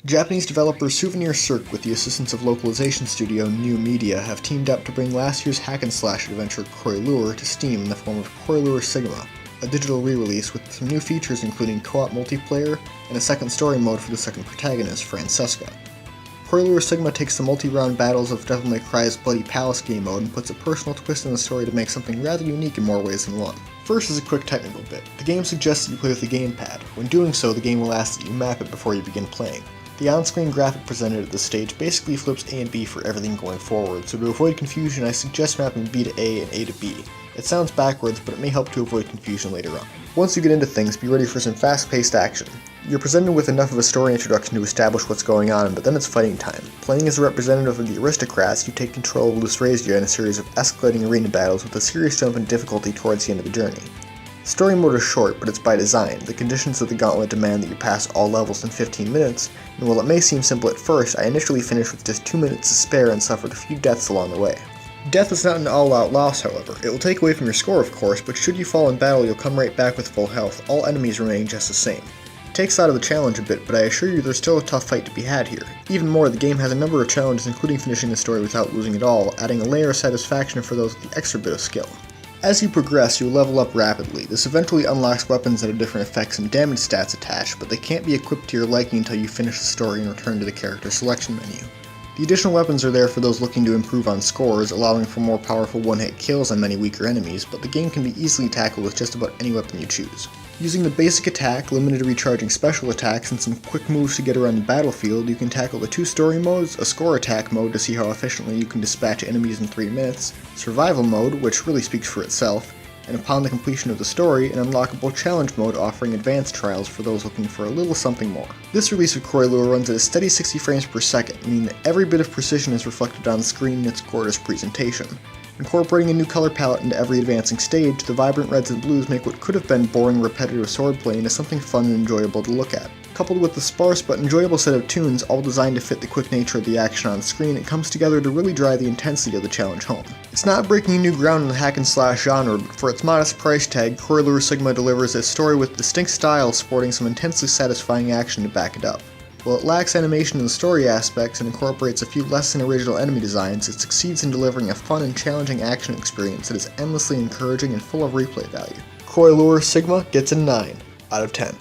Japanese developer Souvenir Cirque with the assistance of localization studio New Media have teamed up to bring last year's hack-and-slash adventure Croixleur to Steam in the form of Croixleur Sigma, a digital re-release with some new features including co-op multiplayer and a second story mode for the second protagonist, Francesca. Croixleur Sigma takes the multi-round battles of Devil May Cry's Bloody Palace game mode and puts a personal twist in the story to make something rather unique in more ways than one. First is a quick technical bit. The game suggests that you play with the gamepad. When doing so, the game will ask that you map it before you begin playing. The on-screen graphic presented at this stage basically flips A and B for everything going forward, so to avoid confusion I suggest mapping B to A and A to B. It sounds backwards, but it may help to avoid confusion later on. Once you get into things, be ready for some fast-paced action. You're presented with enough of a story introduction to establish what's going on, but then it's fighting time. Playing as a representative of the aristocrats, you take control of Lusrasia in a series of escalating arena battles with a serious jump in difficulty towards the end of the journey. Story mode is short, but it's by design. The conditions of the gauntlet demand that you pass all levels in 15 minutes, and while it may seem simple at first, I initially finished with just 2 minutes to spare and suffered a few deaths along the way. Death is not an all-out loss, however. It will take away from your score, of course, but should you fall in battle, you'll come right back with full health, all enemies remaining just the same. It takes out of the challenge a bit, but I assure you there's still a tough fight to be had here. Even more, the game has a number of challenges including finishing the story without losing at all, adding a layer of satisfaction for those with the extra bit of skill. As you progress, you'll level up rapidly. This eventually unlocks weapons that have different effects and damage stats attached, but they can't be equipped to your liking until you finish the story and return to the character selection menu. The additional weapons are there for those looking to improve on scores, allowing for more powerful one-hit kills on many weaker enemies, but the game can be easily tackled with just about any weapon you choose. Using the basic attack, limited recharging special attacks, and some quick moves to get around the battlefield, you can tackle the 2 story modes, a score attack mode to see how efficiently you can dispatch enemies in 3 minutes, survival mode, which really speaks for itself, and upon the completion of the story, an unlockable challenge mode offering advanced trials for those looking for a little something more. This release of Croixleur runs at a steady 60 frames per second, meaning that every bit of precision is reflected on screen in its gorgeous presentation. Incorporating a new color palette into every advancing stage, the vibrant reds and blues make what could have been boring repetitive swordplay into something fun and enjoyable to look at. Coupled with the sparse but enjoyable set of tunes, all designed to fit the quick nature of the action on screen, it comes together to really drive the intensity of the challenge home. It's not breaking new ground in the hack-and-slash genre, but for its modest price tag, Croixleur Sigma delivers a story with distinct style sporting some intensely satisfying action to back it up. While it lacks animation in the story aspects and incorporates a few less than original enemy designs, it succeeds in delivering a fun and challenging action experience that is endlessly encouraging and full of replay value. Croixleur Sigma gets a 9 out of 10.